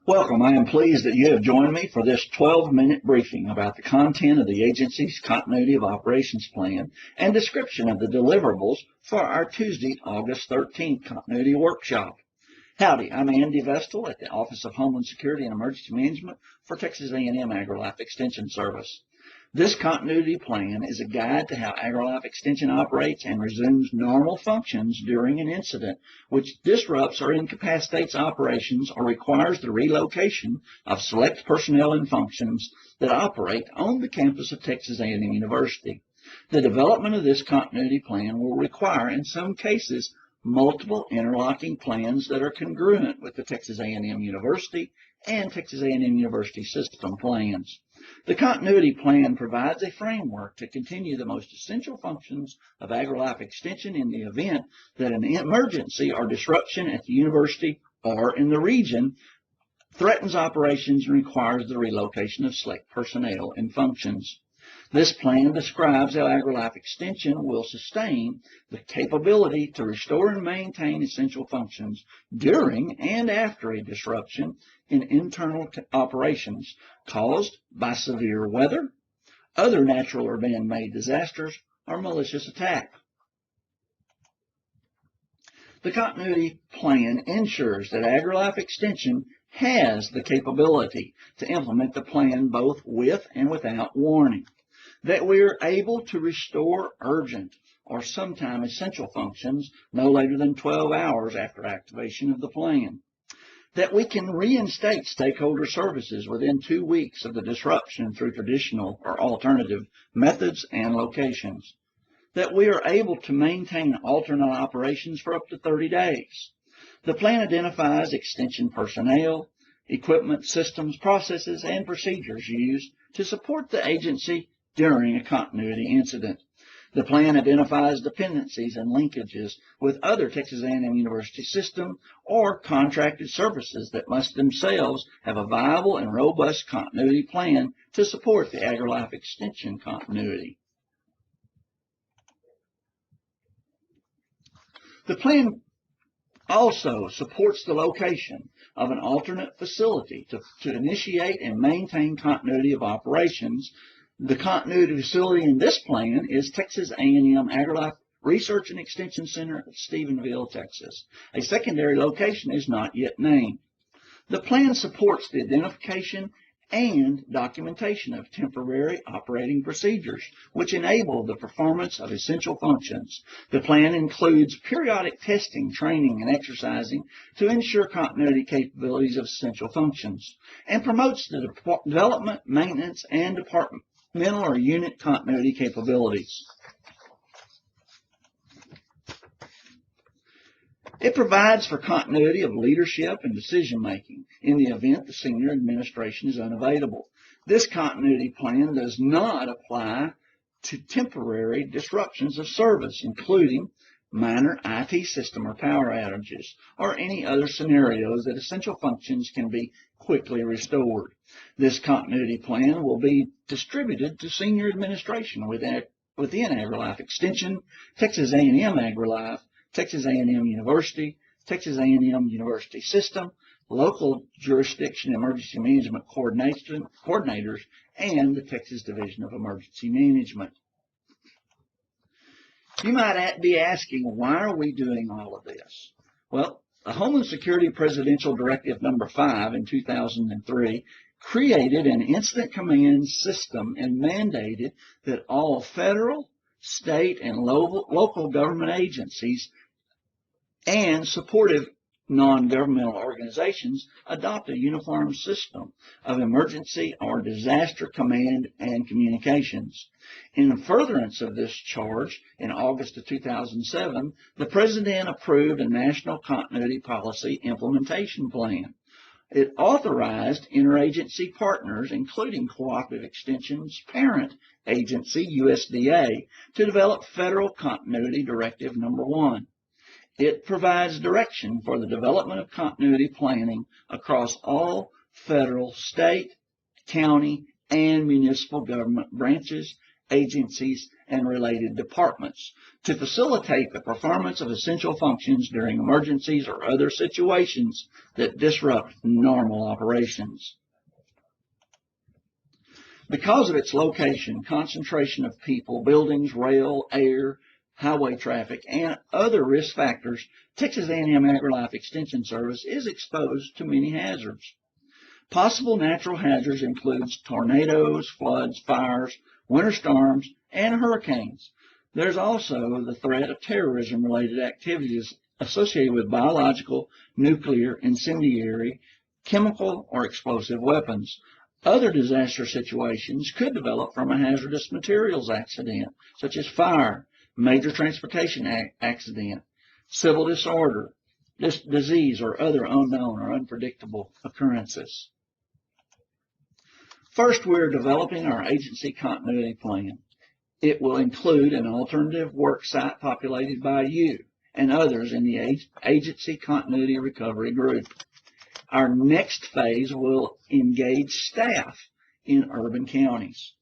Welcome. I am pleased that you have joined me for this 12-minute briefing about the content of the agency's Continuity of Operations Plan and description of the deliverables for our Tuesday, August 13th Continuity Workshop. Howdy, I'm Andy Vestal at the Office of Homeland Security and Emergency Management for Texas A&M AgriLife Extension Service. This continuity plan is a guide to how AgriLife Extension operates and resumes normal functions during an incident which disrupts or incapacitates operations or requires the relocation of select personnel and functions that operate on the campus of Texas A&M University. The development of this continuity plan will require, in some cases, multiple interlocking plans that are congruent with the Texas A&M University and Texas A&M University system plans. The continuity plan provides a framework to continue the most essential functions of AgriLife Extension in the event that an emergency or disruption at the university or in the region threatens operations and requires the relocation of select personnel and functions. This plan describes how AgriLife Extension will sustain the capability to restore and maintain essential functions during and after a disruption in internal operations caused by severe weather, other natural or man-made disasters, or malicious attack. The continuity plan ensures that AgriLife Extension has the capability to implement the plan both with and without warning, that we are able to restore urgent or sometimes essential functions no later than 12 hours after activation of the plan, that we can reinstate stakeholder services within 2 weeks of the disruption through traditional or alternative methods and locations, that we are able to maintain alternate operations for up to 30 days. The plan identifies extension personnel, equipment, systems, processes, and procedures used to support the agency during a continuity incident. The plan identifies dependencies and linkages with other Texas A&M University system or contracted services that must themselves have a viable and robust continuity plan to support the AgriLife Extension continuity. The plan also supports the location of an alternate facility to initiate and maintain continuity of operations. The continuity facility in this plan is Texas A&M AgriLife Research and Extension Center at Stephenville, Texas. A secondary location is not yet named. The plan supports the identification and documentation of temporary operating procedures, which enable the performance of essential functions. The plan includes periodic testing, training, and exercising to ensure continuity capabilities of essential functions, and promotes the development, maintenance, and departmental or unit continuity capabilities. It provides for continuity of leadership and decision-making in the event the senior administration is unavailable. This continuity plan does not apply to temporary disruptions of service, including minor IT system or power outages, or any other scenarios that essential functions can be quickly restored. This continuity plan will be distributed to senior administration within AgriLife Extension, Texas A&M AgriLife, Texas A&M University, Texas A&M University System, local jurisdiction emergency management coordinators, and the Texas Division of Emergency Management. You might be asking, why are we doing all of this? Well, the Homeland Security Presidential Directive Number 5 in 2003 created an incident command system and mandated that all federal, state, and local government agencies and supportive non-governmental organizations adopt a uniform system of emergency or disaster command and communications. In furtherance of this charge, in August of 2007, the President approved a National Continuity Policy Implementation Plan. It authorized interagency partners, including Cooperative Extension's parent agency, USDA, to develop Federal Continuity Directive Number 1. It provides direction for the development of continuity planning across all federal, state, county, and municipal government branches agencies, and related departments to facilitate the performance of essential functions during emergencies or other situations that disrupt normal operations. Because of its location, concentration of people, buildings, rail, air, highway traffic, and other risk factors, Texas A&M AgriLife Extension Service is exposed to many hazards. Possible natural hazards include tornadoes, floods, fires, winter storms, and hurricanes. There's also the threat of terrorism-related activities associated with biological, nuclear, incendiary, chemical, or explosive weapons. Other disaster situations could develop from a hazardous materials accident, such as fire, major transportation accident, civil disorder, disease, or other unknown or unpredictable occurrences. First, we're developing our agency continuity plan. It will include an alternative work site populated by you and others in the Agency Continuity Recovery Group. Our next phase will engage staff in urban counties.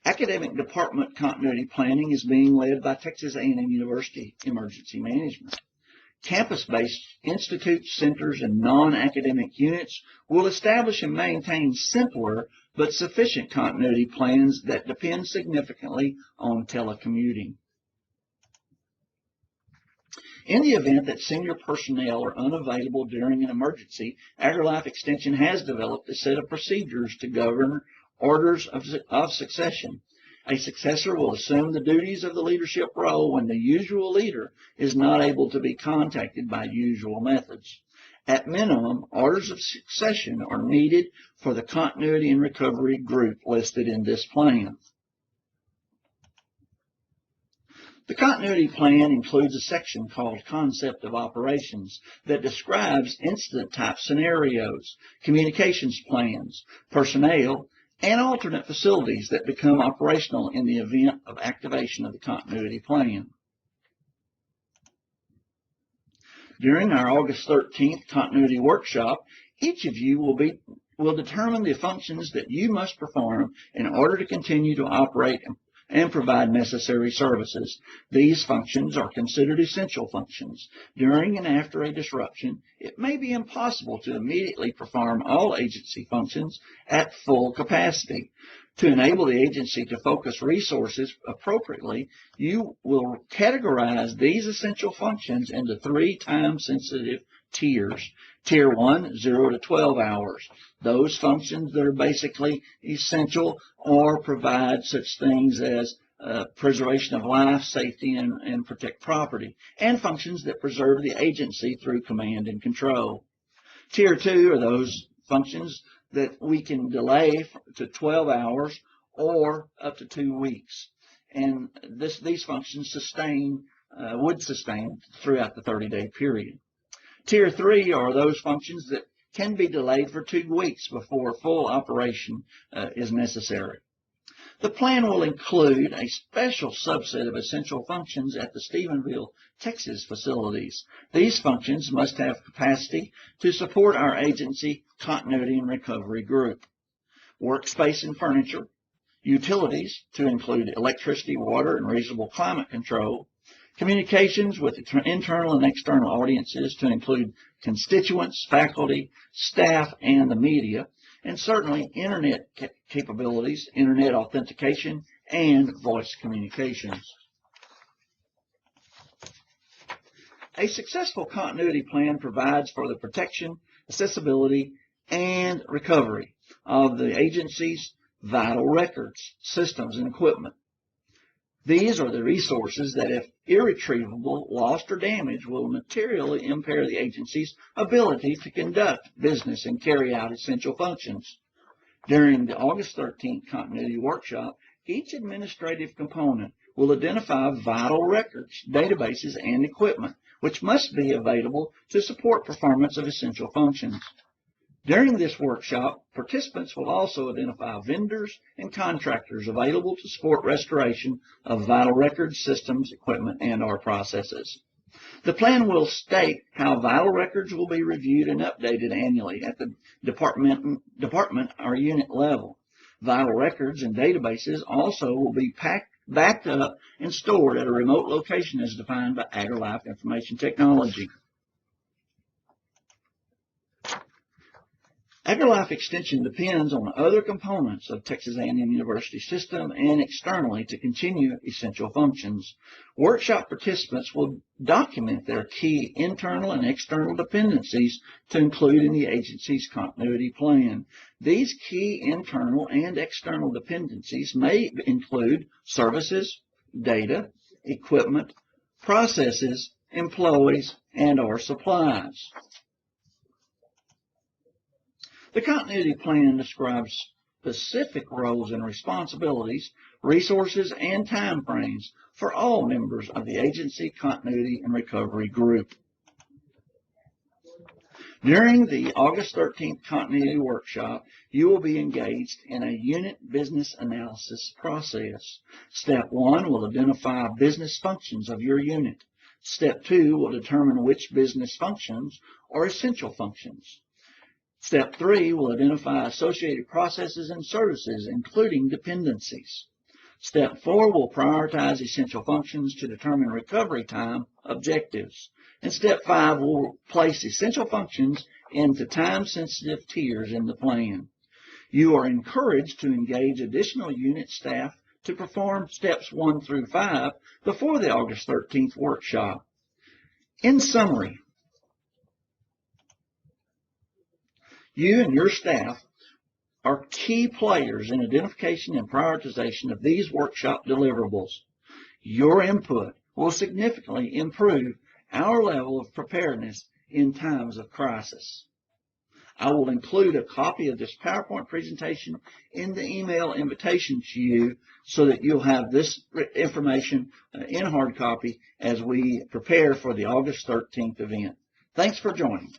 Academic department continuity planning is being led by Texas A&M University Emergency Management. Campus-based institutes, centers, and non-academic units will establish and maintain simpler but sufficient continuity plans that depend significantly on telecommuting. In the event that senior personnel are unavailable during an emergency, AgriLife Extension has developed a set of procedures to govern orders of succession. A successor will assume the duties of the leadership role when the usual leader is not able to be contacted by usual methods. At minimum, orders of succession are needed for the continuity and recovery group listed in this plan. The continuity plan includes a section called Concept of Operations that describes incident-type scenarios, communications plans, personnel, and alternate facilities that become operational in the event of activation of the continuity plan. During our August 13th continuity workshop, each of you will determine the functions that you must perform in order to continue to operate and provide necessary services. These functions are considered essential functions. During and after a disruption, it may be impossible to immediately perform all agency functions at full capacity. To enable the agency to focus resources appropriately, you will categorize these essential functions into 3 time-sensitive tiers. Tier 1, 0 to 12 hours. Those functions that are basically essential or provide such things as preservation of life, safety, and protect property, and functions that preserve the agency through command and control. Tier 2 are those functions that we can delay to 12 hours or up to 2 weeks. And these functions would sustain throughout the 30-day period. Tier 3 are those functions that can be delayed for 2 weeks before full operation is necessary. The plan will include a special subset of essential functions at the Stephenville, Texas facilities. These functions must have capacity to support our agency continuity and recovery group. Workspace and furniture, utilities to include electricity, water, and reasonable climate control, communications with internal and external audiences to include constituents, faculty, staff, and the media, and certainly internet capabilities, internet authentication, and voice communications. A successful continuity plan provides for the protection, accessibility, and recovery of the agency's vital records, systems, and equipment. These are the resources that, if irretrievable, lost, or damaged, will materially impair the agency's ability to conduct business and carry out essential functions. During the August 13th continuity workshop, each administrative component will identify vital records, databases, and equipment, which must be available to support performance of essential functions. During this workshop, participants will also identify vendors and contractors available to support restoration of vital records, systems, equipment, and or processes. The plan will state how vital records will be reviewed and updated annually at the department or unit level. Vital records and databases also will be backed up and stored at a remote location as defined by AgriLife Information Technology. AgriLife Extension depends on other components of Texas A&M University system and externally to continue essential functions. Workshop participants will document their key internal and external dependencies to include in the agency's continuity plan. These key internal and external dependencies may include services, data, equipment, processes, employees, and/or supplies. The continuity plan describes specific roles and responsibilities, resources, and time frames for all members of the agency continuity and recovery group. During the August 13th continuity workshop, you will be engaged in a unit business analysis process. Step 1 will identify business functions of your unit. Step 2 will determine which business functions are essential functions. Step 3 will identify associated processes and services, including dependencies. Step 4 will prioritize essential functions to determine recovery time objectives. And Step 5 will place essential functions into time-sensitive tiers in the plan. You are encouraged to engage additional unit staff to perform Steps 1 through 5 before the August 13th workshop. In summary, you and your staff are key players in identification and prioritization of these workshop deliverables. Your input will significantly improve our level of preparedness in times of crisis. I will include a copy of this PowerPoint presentation in the email invitation to you so that you'll have this information in hard copy as we prepare for the August 13th event. Thanks for joining.